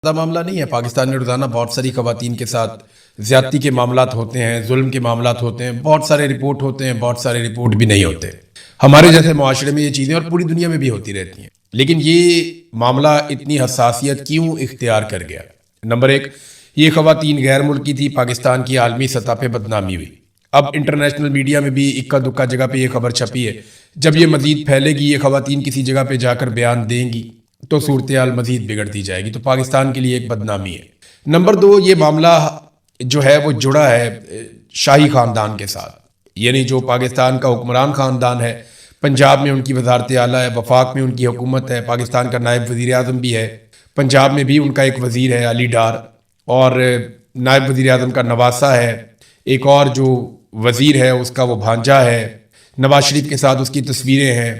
معاملہ نہیں ہے. پاکستان میں روزانہ بہت ساری خواتین کے ساتھ زیادتی کے معاملات ہوتے ہیں, ظلم کے معاملات ہوتے ہیں, بہت سارے رپورٹ ہوتے ہیں, بہت سارے رپورٹ بھی نہیں ہوتے. ہمارے جیسے معاشرے میں یہ چیزیں اور پوری دنیا میں بھی ہوتی رہتی ہیں. لیکن یہ معاملہ اتنی حساسیت کیوں اختیار کر گیا؟ نمبر ایک, یہ خواتین غیر ملکی تھی, پاکستان کی عالمی سطح پہ بدنامی ہوئی. اب انٹرنیشنل میڈیا میں بھی اکا دکا جگہ پہ یہ خبر چھپی ہے. جب یہ مزید پھیلے گی, یہ خواتین کسی جگہ پہ جا کر بیان دیں گی تو صورتحال مزید بگڑتی جائے گی, تو پاکستان کے لیے ایک بدنامی ہے. نمبر دو, یہ معاملہ جو ہے وہ جڑا ہے شاہی خاندان کے ساتھ, یعنی جو پاکستان کا حکمران خاندان ہے. پنجاب میں ان کی وزارت اعلیٰ ہے, وفاق میں ان کی حکومت ہے, پاکستان کا نائب وزیر اعظم بھی ہے, پنجاب میں بھی ان کا ایک وزیر ہے علی ڈار, اور نائب وزیر اعظم کا نواسہ ہے, ایک اور جو وزیر ہے اس کا وہ بھانجا ہے, نواز شریف کے ساتھ اس کی تصویریں ہیں,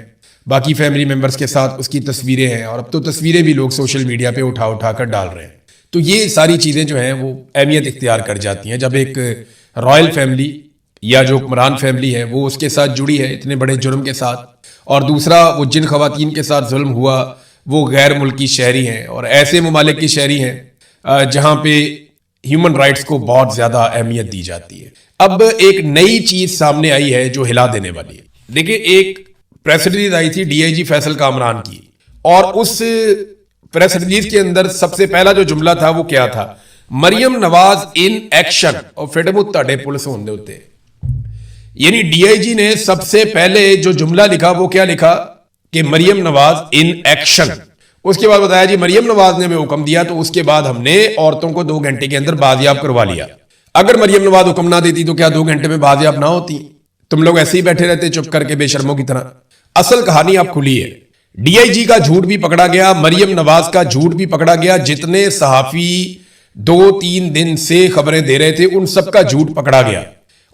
باقی فیملی ممبرز کے ساتھ اس کی تصویریں ہیں, اور اب تو تصویریں بھی لوگ سوشل میڈیا پہ اٹھا اٹھا کر ڈال رہے ہیں. تو یہ ساری چیزیں جو ہیں وہ اہمیت اختیار کر جاتی ہیں جب ایک رائل فیملی یا جو حکمران فیملی ہے وہ اس کے ساتھ جڑی ہے اتنے بڑے جرم کے ساتھ, اور دوسرا وہ جن خواتین کے ساتھ ظلم ہوا وہ غیر ملکی شہری ہیں اور ایسے ممالک کی شہری ہیں جہاں پہ ہیومن رائٹس کو بہت زیادہ اہمیت دی جاتی ہے. اب ایک نئی چیز سامنے آئی ہے جو ہلا دینے والی ہے. دیکھیں, ایک پریس ریلیز آئی تھی ڈی آئی جی فیصل کامران کی, اور اس پریس ریلیز کے اندر سب سے پہلا جو جملہ تھا وہ کیا تھا؟ Maryam Nawaz in action. اور فیڈمو تاڑے پولیس ہوندے ہوتے, یعنی ڈی آئی جی نے سب سے پہلے جو جملہ لکھا وہ کیا لکھا کہ مریم نواز ان ایکشن. اس کے بعد بتایا جی مریم نواز نے ہمیں حکم دیا تو اس کے بعد ہم نے عورتوں کو 2 گھنٹے کے اندر بازیاب کروا لیا. اگر مریم نواز حکم نہ دیتی تو کیا 2 گھنٹے میں بازیاب نہ ہوتی؟ تم لوگ ایسے ہی بیٹھے رہتے چپ کر کے بے شرموں کی طرح. اصل کہانی اب کھلی ہے. ڈی آئی جی کا جھوٹ بھی پکڑا گیا, مریم نواز کا جھوٹ بھی پکڑا گیا, جتنے صحافی 2-3 دن سے خبریں دے رہے تھے ان سب کا جھوٹ پکڑا گیا,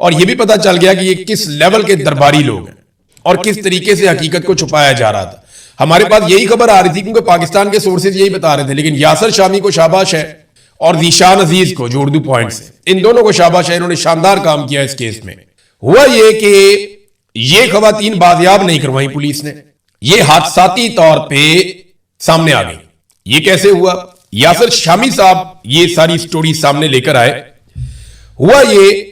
اور یہ بھی پتا چل گیا کہ یہ کس لیول کے درباری لوگ ہیں اور کس طریقے سے حقیقت کو چھپایا جا رہا تھا. ہمارے پاس یہی خبر آ رہی تھی کیونکہ پاکستان کے سورسز یہی بتا رہے تھے, لیکن یاسر شامی کو شاباش ہے اور ذیشان عزیز کو جو اردو پوائنٹس ہیں, ان دونوں کو شاباش ہے, انہوں نے شاندار کام کیا اس کیس میں. ہوا یہ کہ یہ خواتین بازیاب نہیں کروائیں پولیس نے, یہ حادثاتی طور پہ سامنے آ گئی. یہ کیسے ہوا؟ یاسر شامی صاحب یہ ساری سٹوری سامنے لے کر آئے. ہوا یہ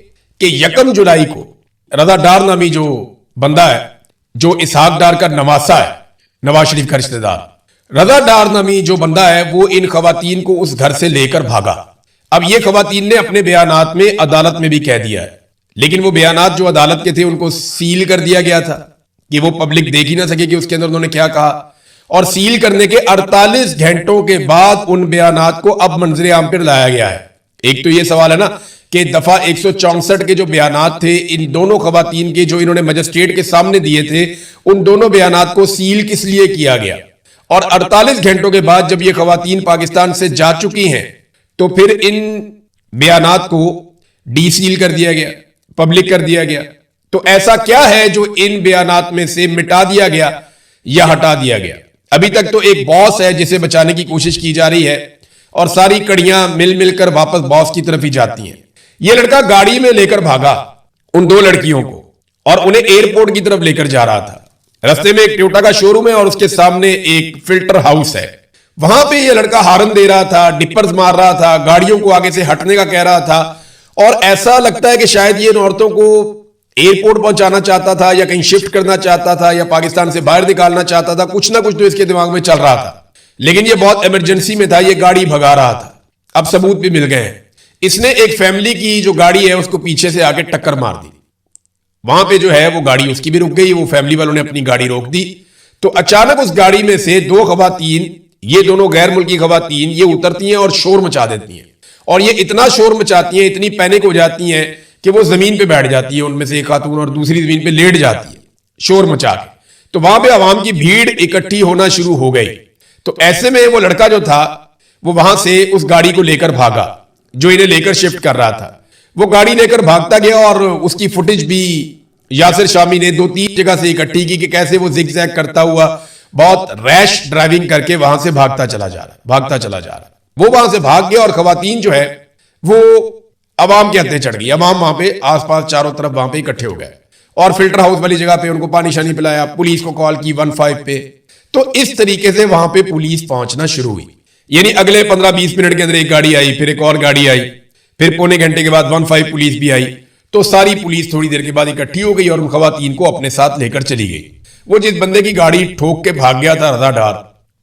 کہ 1 جولائی کو رضا ڈار نامی جو بندہ ہے, جو اسحاق ڈار کا نواسہ ہے, نواز شریف کا رشتہ دار, رضا ڈار نامی جو بندہ ہے وہ ان خواتین کو اس گھر سے لے کر بھاگا. اب یہ خواتین نے اپنے بیانات میں عدالت میں بھی کہہ دیا ہے, لیکن وہ بیانات جو عدالت کے تھے ان کو سیل کر دیا گیا تھا کہ وہ پبلک دیکھ ہی نہ سکے کہ اس کے اندر انہوں نے کیا کہا. اور سیل کرنے کے 48 گھنٹوں کے بعد ان بیانات کو اب منظر عام پر لایا گیا ہے. ایک تو یہ سوال ہے نا کہ دفعہ 164 کے جو بیانات تھے ان دونوں خواتین کے جو انہوں نے مجسٹریٹ کے سامنے دیے تھے, ان دونوں بیانات کو سیل کس لیے کیا گیا؟ اور 48 گھنٹوں کے بعد جب یہ خواتین پاکستان سے جا چکی ہیں تو پھر ان بیانات کو ڈی سیل کر دیا گیا, پبلک کر دیا گیا. تو ایسا کیا ہے جو ان بیانات میں سے مٹا دیا گیا یا ہٹا دیا گیا؟ ابھی تک تو ایک باس ہے جسے بچانے کی کوشش کی جا رہی ہے, اور ساری کڑیاں مل کر واپس باس کی طرف ہی جاتی ہیں. یہ لڑکا گاڑی میں لے کر بھاگا ان 2 لڑکیوں کو اور انہیں ایئرپورٹ کی طرف لے کر جا رہا تھا. رستے میں ایک ٹویوٹا کا شو روم ہے اور اس کے سامنے ایک فلٹر ہاؤس ہے. وہاں پہ یہ لڑکا ہارن دے رہا تھا, ڈپرز مار رہا تھا, گاڑیوں کو آگے سے ہٹنے کا کہہ رہا تھا, اور ایسا لگتا ہے کہ شاید یہ ان عورتوں کو ایئرپورٹ پہنچانا چاہتا تھا یا کہیں شفٹ کرنا چاہتا تھا یا پاکستان سے باہر نکالنا چاہتا تھا. کچھ نہ کچھ تو اس کے دماغ میں چل رہا تھا, لیکن یہ بہت ایمرجنسی میں تھا, یہ گاڑی بھگا رہا تھا. اب ثبوت بھی مل گئے ہیں. اس نے ایک فیملی کی جو گاڑی ہے اس کو پیچھے سے آگے ٹکر مار دی. وہاں پہ جو ہے وہ گاڑی اس کی بھی رک گئی, وہ فیملی والوں نے اپنی گاڑی روک دی. تو اچانک اس گاڑی میں سے 2 خواتین, یہ دونوں غیر ملکی خواتین, یہ اترتی ہیں اور شور مچا دیتی ہیں. اور یہ اتنا شور مچاتی ہیں, اتنی پینک ہو جاتی ہیں کہ وہ زمین پہ بیٹھ جاتی ہے ان میں سے ایک خاتون, اور دوسری زمین پہ لیٹ جاتی ہے شور مچا کے. تو وہاں پہ عوام کی بھیڑ اکٹھی ہونا شروع ہو گئی. تو ایسے میں وہ لڑکا جو تھا وہ وہاں سے اس گاڑی کو لے کر بھاگا جو انہیں لے کر شفٹ کر رہا تھا. وہ گاڑی لے کر بھاگتا گیا اور اس کی فوٹیج بھی یاسر شامی نے 2-3 جگہ سے اکٹھی کی کہ کیسے وہ زگ زیگ کرتا ہوا بہت ریش ڈرائیونگ کر کے وہاں سے بھاگتا چلا جا رہا. وہ وہاں سے بھاگ گیا اور خواتین جو ہے وہ عوام کے ہتھے چڑھ گئی. عوام وہاں پہ آس پاس چاروں طرف وہاں پہ اکٹھے ہو گئے اور فلٹر ہاؤس والی جگہ پہ ان کو پانی شانی پلایا, پولیس کو کال کی 15 پہ. تو اس طریقے سے وہاں پہ پولیس پہنچنا شروع ہوئی. یعنی اگلے 15-20 منٹ کے اندر ایک گاڑی آئی, پھر ایک اور گاڑی آئی, پھر پونے گھنٹے کے بعد 15 پولیس بھی آئی. تو ساری پولیس تھوڑی دیر کے بعد اکٹھی ہو گئی اور ان خواتین کو اپنے ساتھ لے کر چلی گئی. وہ جس بندے کی گاڑی ٹھوک کے بھاگ گیا تھا رضا ڈار,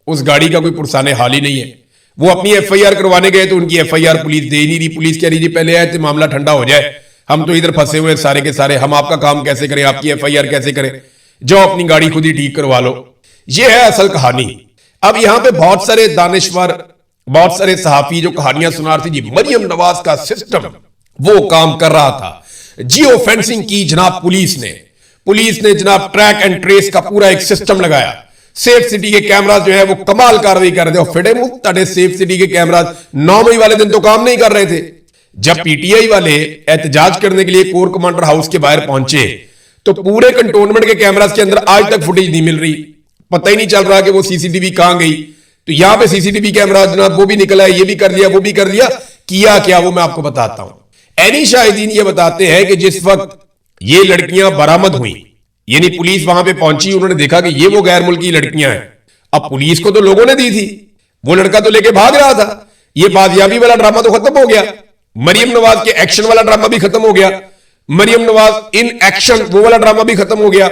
اس گاڑی کا کوئی پرسان حال ہی نہیں ہے. وہ اپنی ایف آئی آر کروانے گئے تو ان کی ایف آئی آر پولیس دے نہیں رہی. پولیس کہہ رہی جی پہلے آئے تھے معاملہ ٹھنڈا ہو جائے, ہم تو ادھر پھنسے ہوئے سارے کے سارے, ہم آپ کا کام کیسے کریں, آپ کی ایف آئی آر کیسے کریں, جاؤ اپنی گاڑی خود ہی ٹھیک کروا لو. یہ ہے اصل کہانی. اب یہاں پہ بہت سارے دانشور, بہت سارے صحافی جو کہانیاں سنا رہے تھے, جی مریم نواز کا سسٹم وہ کام کر رہا تھا. جیو فینسنگ کی جناب پولیس نے جناب ٹریک اینڈ ٹریس کا پورا ایک سسٹم لگایا. سیف سٹی کے کیمراز جو ہے وہ کمال کاروائی کر رہے تھے. اور فڑے منہ تڑے سیف سٹی کے کیمراز 9 مئی والے دن تو کام نہیں کر رہے تھے. جب پی ٹی آئی والے احتجاج کرنے کے لیے کور کمانڈر ہاؤس کے باہر پہنچے تو پورے کنٹونمنٹ کے کیمراز کے اندر آج تک فوٹیج نہیں مل رہی. پتہ ہی نہیں چل رہا کہ وہ سی سی ٹی وی کہاں گئی. تو یہاں پہ سی سی ٹی وی کیمرا جناب وہ بھی نکلا ہے, یہ بھی کر لیا, وہ بھی کر لیا. کیا وہ میں آپ کو بتاتا ہوں. اینی شاہدین یہ بتاتے ہیں کہ جس وقت یہ لڑکیاں برآمد ہوئیں, یعنی پولیس وہاں پہ پہنچی, انہوں نے دیکھا کہ یہ وہ غیر ملکی لڑکیاں ہیں. اب پولیس کو تو لوگوں نے دی تھی, وہ لڑکا تو لے کے بھاگ رہا تھا. یہ بازیابی والا ڈرامہ تو ختم ہو گیا, مریم نواز کے ایکشن والا ڈرامہ بھی ختم ہو گیا, مریم نواز ان ایکشن وہ والا ڈرامہ بھی ختم ہو گیا.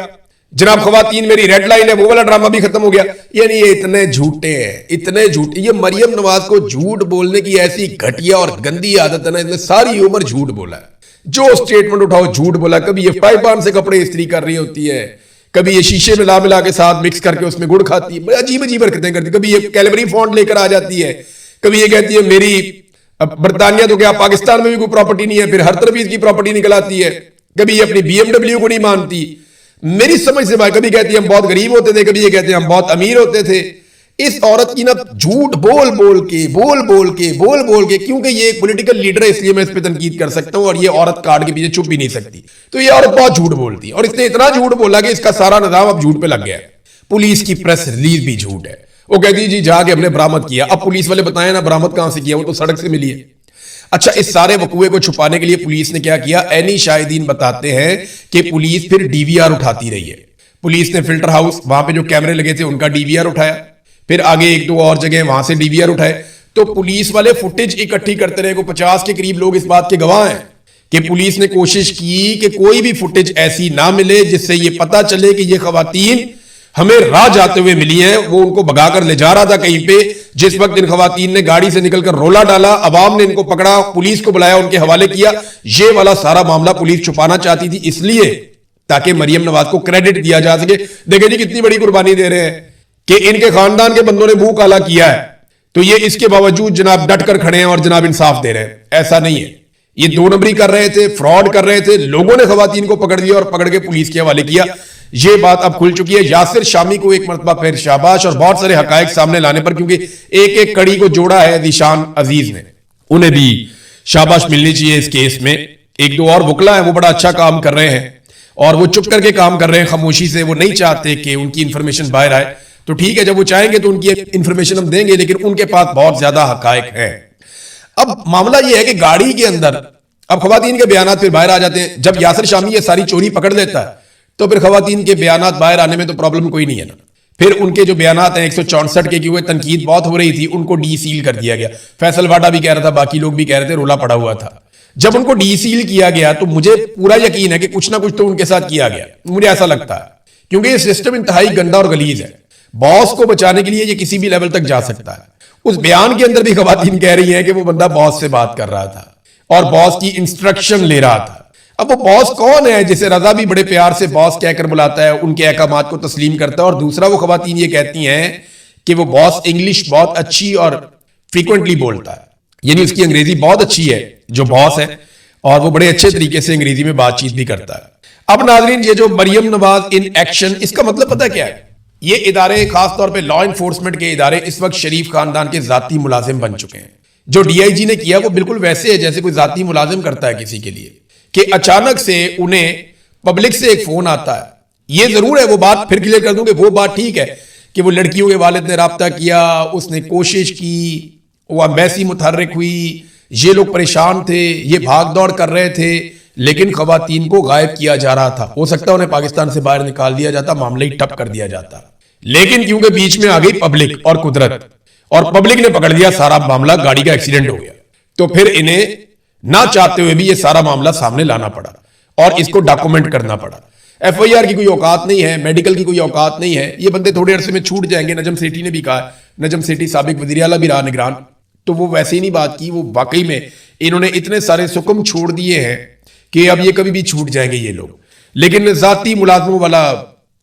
جناب خواتین میری ریڈ لائن ہے وہ والا ڈرامہ بھی ختم ہو گیا. یعنی یہ اتنے جھوٹے ہیں, اتنے جھوٹے. یہ مریم نواز کو جھوٹ بولنے کی ایسی گھٹیا اور گندی عادت ہے نا, اس نے ساری عمر جھوٹ بولا ہے. جو سٹیٹمنٹ اٹھاؤ جھوٹ بولا. کبھی یہ پائپان سے کپڑے استری کر رہی ہوتی ہے, کبھی یہ شیشے میں ملا کے ساتھ مکس کر کے اس میں گڑ کھاتی ہے, عجیب حرکتیں کرتی ہے. کبھی یہ کیلبری فونٹ لے کر آ جاتی ہے, کبھی یہ کہتی ہے میری برطانیہ تو کیا پاکستان میں بھی کوئی پراپرٹی نہیں ہے, پھر ہر طرف اس کی پراپرٹی نکل آتی ہے. کبھی یہ اپنی بی ایم ڈبلیو کو نہیں مانتی. میری سمجھ سے بھائی, کبھی کہتی ہے ہم بہت غریب ہوتے تھے, کبھی یہ کہتے ہیں ہم بہت امیر ہوتے تھے. اس عورت کی نا جھوٹ بول بول کے کیونکہ یہ ایک پولیٹیکل لیڈر ہے اس لیے میں اس پہ تنقید کر سکتا ہوں, اور یہ عورت کارڈ کے پیچھے چھپ بھی نہیں سکتی. تو یہ عورت بہت جھوٹ بولتی ہے, اور اس نے اتنا جھوٹ بولا کہ اس کا سارا نظام اب جھوٹ پہ لگ گیا ہے. پولیس کی پریس ریلیز بھی جھوٹ ہے. وہ کہتی ہے جی جا کے ہم نے برآمد کیا. اب پولیس والے بتائیں نا برآمد کہاں سے کیا, وہ تو سڑک سے ملی ہے. اچھا, اس سارے وقوعے کو چھپانے کے لیے پولیس نے کیا کیا؟ اینی شاہدین بتاتے ہیں کہ پولیس پھر ڈی وی آر اٹھاتی رہی ہے. پولیس نے فلٹر ہاؤس وہاں پہ جو کیمرے لگے تھے ان کا ڈی وی آر اٹھایا, پھر آگے 1-2 اور جگہ وہاں سے ڈی وی آر اٹھائے. تو پولیس والے فوٹیج اکٹھی کرتے رہے. کو 50 کے قریب لوگ اس بات کے گواہ ہیں کہ پولیس نے کوشش کی کہ کوئی بھی فوٹیج ایسی نہ ملے جس سے یہ پتا چلے کہ یہ خواتین ہمیں راہ جاتے ہوئے ملی ہیں. وہ ان کو بھگا کر لے جا رہا تھا کہیں پہ. جس وقت ان خواتین نے گاڑی سے نکل کر رولا ڈالا, عوام نے ان کو پکڑا, پولیس کو بلایا, ان کے حوالے کیا. یہ والا سارا معاملہ پولیس چھپانا چاہتی تھی اس لیے تاکہ مریم نواز کو کریڈٹ دیا جا سکے. دیکھیں جی کتنی بڑی قربانی دے رہے ہیں کہ ان کے خاندان کے بندوں نے منہ کالا کیا ہے, تو یہ اس کے باوجود جناب ڈٹ کر کھڑے ہیں اور جناب انصاف دے رہے ہیں. ایسا نہیں ہے, یہ 2 نمبری کر رہے تھے, فراڈ کر رہے تھے. لوگوں نے خواتین کو پکڑ لیا اور پکڑ کے پولیس کے حوالے کیا. یہ بات اب کھل چکی ہے. یاسر شامی کو ایک مرتبہ پھر شاباش, اور بہت سارے حقائق سامنے لانے پر, کیونکہ ایک کڑی کو جوڑا ہے ذیشان عزیز نے, انہیں بھی شاباش ملنی چاہیے اس کیس میں. 1-2 اور وکلا ہیں وہ بڑا اچھا کام کر رہے ہیں, اور وہ چپ کر کے کام کر رہے ہیں خاموشی سے. وہ نہیں چاہتے کہ ان کی انفارمیشن باہر آئے. تو ٹھیک ہے, جب وہ چاہیں گے تو ان کی انفارمیشن ہم دیں گے, لیکن ان کے پاس بہت زیادہ حقائق ہیں. اب معاملہ یہ ہے کہ گاڑی کے اندر اب خواتین کے بیانات پھر باہر آ جاتے ہیں. جب یاسر شامی یہ ساری چوری پکڑ لیتا ہے تو پھر خواتین کے بیانات باہر آنے میں تو پرابلم کوئی نہیں ہے نا. پھر ان کے جو بیانات ہیں 164 کے, کیونکہ تنقید بہت ہو رہی تھی, ان کو ڈی سیل کر دیا گیا. فیصل واڈا بھی کہہ رہا تھا, باقی لوگ بھی کہہ رہے تھے, رولا پڑا ہوا تھا. جب ان کو ڈی سیل کیا گیا تو مجھے پورا یقین ہے کہ کچھ نہ کچھ تو ان کے ساتھ کیا گیا, مجھے ایسا لگتا ہے, کیونکہ یہ سسٹم انتہائی گندا اور غلیظ ہے. باس کو بچانے کے لیے یہ کسی بھی لیول تک جا سکتا ہے. اس بیان کے اندر بھی خواتین کہہ رہی ہیں کہ وہ بندہ باس سے بات کر رہا تھا اور باس کی انسٹرکشن لے رہا تھا. اب وہ باس کون ہے جسے رضا بھی بڑے پیار سے باس کہہ کر بلاتا ہے, ان کے احکامات کو تسلیم کرتا ہے. اور دوسرا وہ خواتین یہ کہتی ہیں کہ وہ باس انگلش بہت اچھی اور فریکوینٹلی بولتا ہے, یعنی اس کی انگریزی بہت اچھی ہے جو باس ہے, اور وہ بڑے اچھے طریقے سے انگریزی میں بات چیت بھی کرتا ہے. اب ناظرین, یہ جو مریم نواز ان ایکشن, اس کا مطلب پتہ کیا ہے؟ یہ ادارے, خاص طور پہ لا انفورسمنٹ کے ادارے, اس وقت شریف خاندان کے ذاتی ملازم بن چکے ہیں. جو ڈی آئی جی نے کیا وہ بالکل ویسے ہے جیسے کوئی ذاتی ملازم کرتا ہے کسی کے لیے, کہ اچانک سے انہیں پبلک سے ایک فون آتا ہے. یہ ضرور ہے, وہ بات پھر کلیئر کر دوں کہ وہ بات ٹھیک ہے کہ وہ لڑکیوں کے والد نے رابطہ کیا, اس نے کوشش کی, وہ ایمبیسی متحرک ہوئی, یہ لوگ پریشان تھے, یہ بھاگ دوڑ کر رہے تھے, لیکن خواتین کو غائب کیا جا رہا تھا. ہو سکتا ہے انہیں پاکستان سے باہر نکال دیا جاتا, معاملہ ہی ٹپ کر دیا جاتا, لیکن کیونکہ بیچ میں آ گئی پبلک اور قدرت, اور پبلک نے پکڑ لیا سارا معاملہ گاڑی کا ایکسیڈنٹ ہو گیا. تو پھر انہیں نہ چاہتے ہوئے بھی یہ سارا معاملہ سامنے لانا پڑا اور اس کو ڈاکومنٹ کرنا پڑا. ایف آئی آر کی کوئی اوقات نہیں ہے, میڈیکل کی کوئی اوقات نہیں ہے, یہ بندے تھوڑے عرصے میں چھوٹ جائیں گے. نجم سیٹھی نے بھی کہا, نجم سیٹھی سابق وزیر اعلیٰ بھی رہا نگران, تو وہ ویسے ہی نہیں بات کی, وہ واقعی میں انہوں نے اتنے سارے سکم چھوڑ دیے ہیں کہ اب یہ کبھی بھی چھوٹ جائیں گے یہ لوگ. لیکن ذاتی ملازموں والا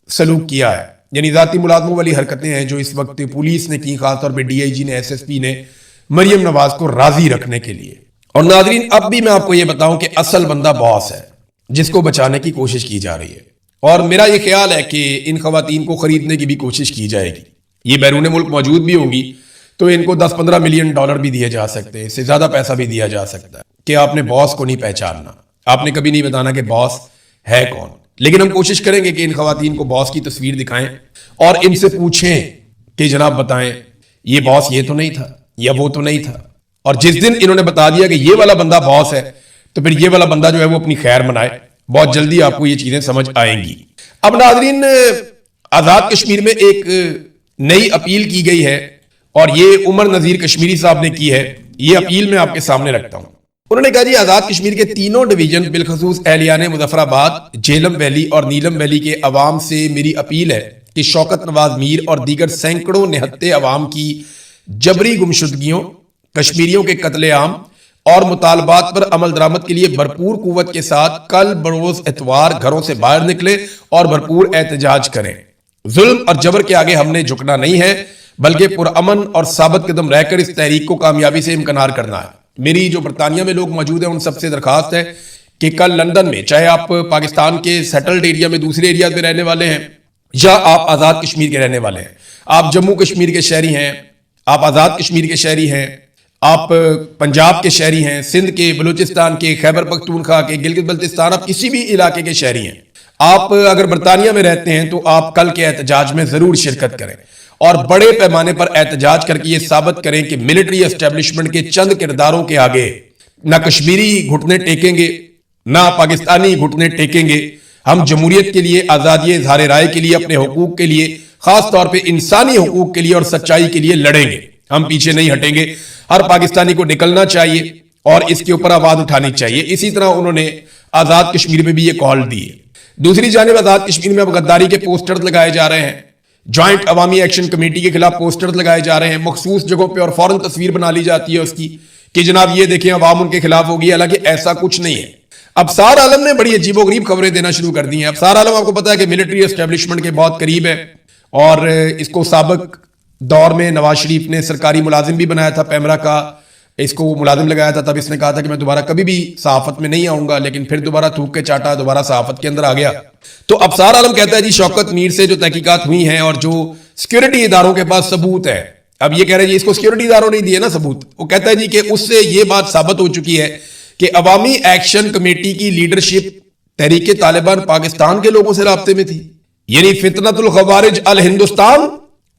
سلوک کیا ہے, یعنی ذاتی ملازموں والی حرکتیں ہیں جو اس وقت پولیس نے کی, خاص طور پہ ڈی آئی جی نے, ایس ایس پی نے, مریم نواز کو راضی رکھنے کے لیے. اور ناظرین اب بھی میں آپ کو یہ بتاؤں کہ اصل بندہ باس ہے جس کو بچانے کی کوشش کی جا رہی ہے, اور میرا یہ خیال ہے کہ ان خواتین کو خریدنے کی بھی کوشش کی جائے گی. یہ بیرون ملک موجود بھی ہوں گی تو ان کو 10-15 ملین ڈالر بھی دیے جا سکتے ہیں, اس سے زیادہ پیسہ بھی دیا جا سکتا ہے کہ آپ نے باس کو نہیں پہچاننا, آپ نے کبھی نہیں بتانا کہ باس ہے کون. لیکن ہم کوشش کریں گے کہ ان خواتین کو باس کی تصویر دکھائیں اور ان سے پوچھیں کہ جناب بتائیں یہ باس یہ تو نہیں تھا یا وہ تو نہیں تھا. اور جس دن انہوں نے بتا دیا کہ یہ والا بندہ باس ہے تو پھر یہ والا بندہ جو ہے وہ اپنی خیر منائے. بہت جلدی آپ کو یہ چیزیں سمجھ آئیں گی. اب ناظرین آزاد کشمیر میں ایک نئی اپیل کی گئی ہے اور یہ عمر نذیر کشمیری صاحب نے کی ہے. یہ اپیل میں آپ کے سامنے رکھتا ہوں. انہوں نے کہا جی آزاد کشمیر کے تینوں ڈویژن بالخصوص اہلیان مظفر آباد, جہلم ویلی اور نیلم ویلی کے عوام سے میری اپیل ہے کہ شوکت نواز میر اور دیگر سینکڑوں نہتے عوام کی جبری گمشدگیوں, کشمیریوں کے قتل عام اور مطالبات پر عمل درآمد کے لیے بھرپور قوت کے ساتھ کل بروز اتوار گھروں سے باہر نکلے اور بھرپور احتجاج کریں. ظلم اور جبر کے آگے ہم نے جھکنا نہیں ہے بلکہ پرامن اور ثابت قدم رہ کر اس تحریک کو کامیابی سے امکنار کرنا ہے. میری جو برطانیہ میں لوگ موجود ہیں ان سب سے درخواست ہے کہ کل لندن میں, چاہے آپ پاکستان کے سیٹلڈ ایریا میں دوسرے ایریا میں رہنے والے ہیں یا آپ آزاد کشمیر کے رہنے والے ہیں, آپ جموں کشمیر کے شہری ہیں, آپ آزاد کشمیر کے شہری ہیں, آپ پنجاب کے شہری ہیں, سندھ کے, بلوچستان کے, خیبر پختونخوا کے, گلگت بلتستان, آپ کسی بھی علاقے کے شہری ہیں, آپ اگر برطانیہ میں رہتے ہیں تو آپ کل کے احتجاج میں ضرور شرکت کریں اور بڑے پیمانے پر احتجاج کر کے یہ ثابت کریں کہ ملٹری اسٹیبلشمنٹ کے چند کرداروں کے آگے نہ کشمیری گھٹنے ٹیکیں گے نہ پاکستانی گھٹنے ٹیکیں گے. ہم جمہوریت کے لیے, آزادی اظہار رائے کے لیے, اپنے حقوق کے لیے, خاص طور پہ انسانی حقوق کے لیے اور سچائی کے لیے لڑیں گے. ہم پیچھے نہیں ہٹیں گے. ہر پاکستانی کو نکلنا چاہیے اور اس کے اوپر آواز اٹھانی چاہیے. اسی طرح انہوں نے آزاد کشمیر میں بھی یہ کال دی ہے. دوسری جانب آزاد کشمیر میں اب غداری کے پوسٹرز لگائے جا رہے ہیں, جوائنٹ عوامی ایکشن کمیٹی کے خلاف پوسٹرز لگائے جا رہے ہیں, مخصوص جگہوں پہ اور فوراً تصویر بنا لی جاتی ہے اس کی کہ جناب یہ دیکھیں عوام ان کے خلاف ہوگی, حالانکہ ایسا کچھ نہیں ہے. ابصار عالم نے بڑی عجیب و غریب خبریں دینا شروع کر دی ہیں. ابصار عالم آپ کو پتا ہے کہ ملٹری اسٹیبلشمنٹ کے بہت قریب ہے اور اس کو سابق دور میں نواز شریف نے سرکاری ملازم بھی بنایا تھا, پیمرا کا اس کو ملازم لگایا تھا. تب اس نے کہا تھا کہ میں دوبارہ کبھی بھی صحافت میں نہیں آؤں گا, لیکن پھر دوبارہ تھوک کے چاٹا, دوبارہ صحافت کے اندر آ گیا. تو ابصار عالم کہتا ہے جی شوکت میر سے جو تحقیقات ہوئی ہیں اور جو سیکورٹی اداروں کے پاس ثبوت ہے, اب یہ کہہ رہے ہیں جی اس کو سیکورٹی اداروں نے دیے نا ثبوت, وہ کہتا ہے جی کہ اس سے یہ بات ثابت ہو چکی ہے کہ عوامی ایکشن کمیٹی کی لیڈرشپ تحریک طالبان پاکستان کے لوگوں سے رابطے میں تھی, یعنی فتنۃ الخوارج الہندوستان,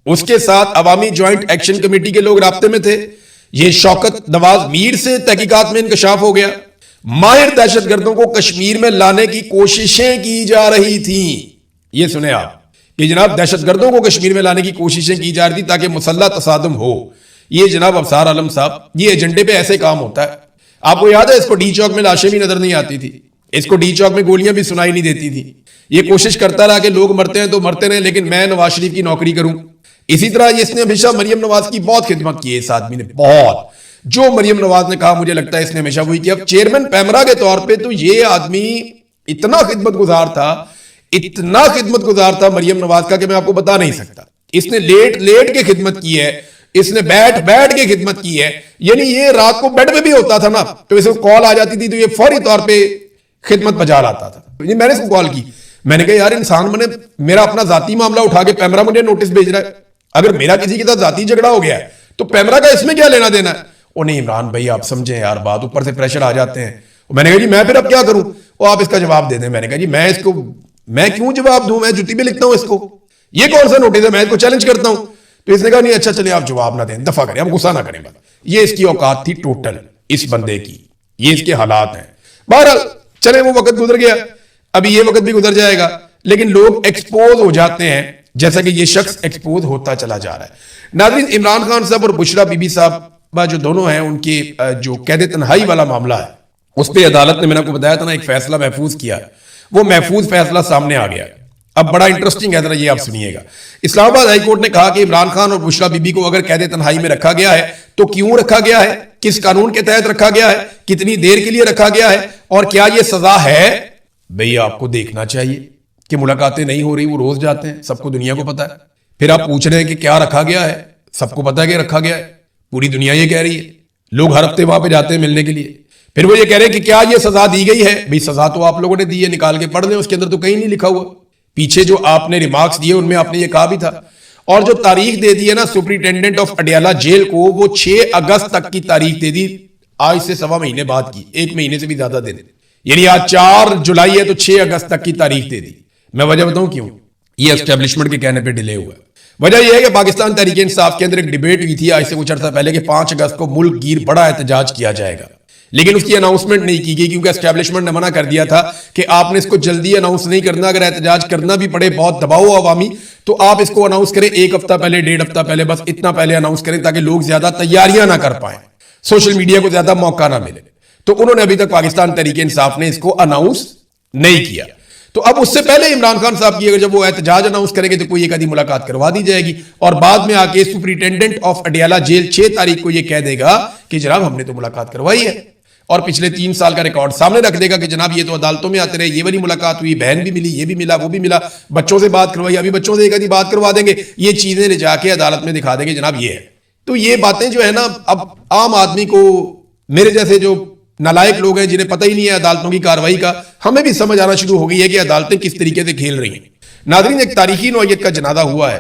اس کے ساتھ عوامی جوائنٹ ایکشن کمیٹی کے لوگ رابطے میں تھے. یہ شوکت نواز میر سے تحقیقات میں انکشاف ہو گیا. ماہر دہشت گردوں کو کشمیر میں لانے کی کوششیں کی جا رہی تھیں. یہ سنیں آپ کہ جناب دہشت گردوں کو کشمیر میں لانے کی کوششیں کی جا رہی تھی تاکہ مسلح تصادم ہو. یہ جناب ابصار عالم صاحب, یہ ایجنڈے پہ ایسے کام ہوتا ہے. آپ کو یاد ہے اس کو ڈی چوک میں لاشیں بھی نظر نہیں آتی تھی, اس کو ڈی چوک میں گولیاں بھی سنائی نہیں دیتی تھی. یہ کوشش کرتا رہا کہ لوگ مرتے ہیں تو مرتے رہے لیکن میں نواز شریف کی نوکری کروں. اسی طرح اس نے ہمیشہ مریم نواز کی بہت خدمت کی ہے. اس آدمی نے بہت, جو مریم نواز نے کہا مجھے لگتا ہے اس نے ہمیشہ وہی کیا. اب چیئرمین پیمرا کے طور پہ تو یہ آدمی اتنا خدمت گزار تھا, اتنا خدمت گزار تھا مریم نواز کا کہ میں آپ کو بتا نہیں سکتا. اس نے لیٹ لیٹ کے خدمت کی ہے, اس نے بیٹھ بیٹھ کے خدمت کی ہے. یعنی یہ رات کو بیڈ میں بھی ہوتا تھا نا تو اس کو کال آ جاتی تھی تو یہ فوری طور پہ خدمت بجا لاتا تھا. میں نے اس کو کال کی, میں نے کہا یار انسان بنے, میرا اپنا ذاتی معاملہ اٹھا کے پیمرا مجھے نوٹس بھیج رہا ہے. اگر میرا کسی کے ساتھ ذاتی جھگڑا ہو گیا ہے تو پیمرا کا اس میں کیا لینا دینا ہے. وہ نہیں عمران بھائی آپ سمجھیں یار بات, اوپر سے پریشر آ جاتے ہیں. میں نے کہا جی میں پھر اب کیا کروں, وہ آپ اس کا جواب دے دیں. میں نے کہا جی میں اس کو میں کیوں جواب دوں, میں جوتی پہ لکھتا ہوں اس کو, یہ کون سا نوٹس ہے, میں اس کو چیلنج کرتا ہوں. تو اس نے کہا نہیں اچھا چلے آپ جواب نہ دیں, دفع کریں, آپ غصہ نہ کریں. یہ اس کی اوقات تھی ٹوٹل اس بندے کی, یہ اس کے حالات ہیں. بہرحال چلے وہ وقت گزر گیا, ابھی یہ وقت بھی گزر جائے گا, لیکن لوگ ایکسپوز ہو جاتے ہیں جیسا کہ یہ شخص ایکسپوز ہوتا چلا جا رہا ہے۔ ناظرین، عمران خان صاحب اور بشرا بی بی صاحبہ جو دونوں ہیں، ان کے جو قید تنہائی والا معاملہ ہے، اس پہ عدالت نے، میں نے آپ کو بتایا تھا نا، ایک فیصلہ محفوظ کیا، وہ محفوظ فیصلہ سامنے آ گیا۔ اب بڑا انٹرسٹنگ ہے، ذرا یہ آپ سنیے گا۔ اسلام آباد ہائی کورٹ نے کہا کہ عمران خان اور بشرا بی بی کو اگر قید تنہائی میں رکھا گیا ہے تو کیوں رکھا گیا ہے، کس قانون کے تحت رکھا گیا ہے، کتنی دیر کے لیے رکھا گیا ہے، اور کیا یہ سزا ہے؟ بھئی آپ کو دیکھنا چاہیے کہ ملاقاتیں نہیں ہو رہی، وہ روز جاتے ہیں، سب کو دنیا کو پتا ہے۔ پھر آپ پوچھ رہے ہیں کہ کیا رکھا گیا ہے، سب کو پتا ہے کہ رکھا گیا ہے، پوری دنیا یہ کہہ رہی ہے، لوگ ہر ہفتے وہاں پہ جاتے ہیں ملنے کے لیے۔ پھر وہ یہ کہہ رہے ہیں کہ کیا یہ سزا دی گئی ہے؟ بھئی سزا تو آپ لوگوں نے دی ہے، نکال کے پڑھ لیں، اس کے اندر تو کہیں نہیں لکھا ہوا۔ پیچھے جو آپ نے ریمارکس دیے ان میں آپ نے یہ کہا بھی تھا، اور جو تاریخ دے دی ہے نا سپرنٹینڈنٹ آف اڈیالہ جیل کو، وہ 6 اگست تک کی تاریخ دے دی، آج سے 1.25 مہینے بعد کی، 1 مہینے سے بھی زیادہ دے دی، یعنی آج 4 جولائی ہے تو 6 اگست تک کی تاریخ دے دی۔ میں وجہ بتاؤں کیوں؟ یہ اسٹیبلشمنٹ کے کہنے پہ ڈیلے ہوا ہے۔ وجہ یہ ہے کہ پاکستان تحریک انصاف کے اندر ایک ڈیبیٹ ہوئی تھی آج سے کچھ عرصہ پہلے کہ 5 اگست کو ملک گیر بڑا احتجاج کیا جائے گا، لیکن اس کی اناؤنسمنٹ نہیں کی گئی کیونکہ اسٹیبلشمنٹ نے منع کر دیا تھا کہ آپ نے اس کو جلدی اناؤنس نہیں کرنا، اگر احتجاج کرنا بھی پڑے بہت دباؤ عوامی تو آپ اس کو اناؤنس کریں 1 ہفتہ پہلے، 1.5 ہفتہ پہلے، بس اتنا پہلے اناؤنس کریں تاکہ لوگ زیادہ تیاریاں نہ کر پائیں، سوشل میڈیا کو زیادہ موقع نہ ملے۔ تو انہوں نے ابھی تک پاکستان تحریک انصاف نے اس کو اناؤنس نہیں کیا۔ تو اب اس سے پہلے عمران خان صاحب کی اگر جب وہ احتجاج اناؤنس کریں گے تو کوئی ایک آدھی ملاقات کروا دی جائے گی، اور بعد میں آ کے سپرنٹینڈنٹ آف اڈیالہ جیل 6 تاریخ کو یہ کہہ دے گا کہ جناب ہم نے تو ملاقات کروائی ہے، اور پچھلے 3 سال کا ریکارڈ سامنے رکھ دے گا کہ جناب یہ تو عدالتوں میں آتے رہے، یہ والی ملاقات ہوئی، بہن بھی ملی، یہ بھی ملا، وہ بھی ملا، بچوں سے بات کروائی، ابھی بچوں سے ایک آدھی بات کروا دیں گے، یہ چیزیں لے جا کے عدالت میں دکھا دیں گے جناب یہ ہے۔ تو یہ باتیں جو ہے نا، اب عام آدمی کو، میرے جیسے جو نالائق لوگ ہیں جنہیں پتہ ہی نہیں ہے عدالتوں کی کارروائی کا، ہمیں بھی سمجھ آنا شروع ہو گئی ہے کہ عدالتیں کس طریقے سے کھیل رہی ہیں۔ ناظرین، ایک تاریخی نوعیت کا جنازہ ہوا ہے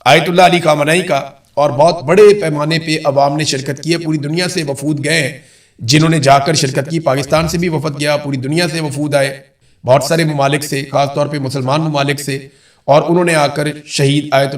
آیت اللہ علی خامنئی کا، اور بہت بڑے پیمانے پہ عوام نے شرکت کی ہے، پوری دنیا سے وفود گئے ہیں جنہوں نے جا کر شرکت کی، پاکستان سے بھی وفد گیا، پوری دنیا سے وفود آئے، بہت سارے ممالک سے، خاص طور پہ مسلمان ممالک سے، اور انہوں نے آ کر شہید آیت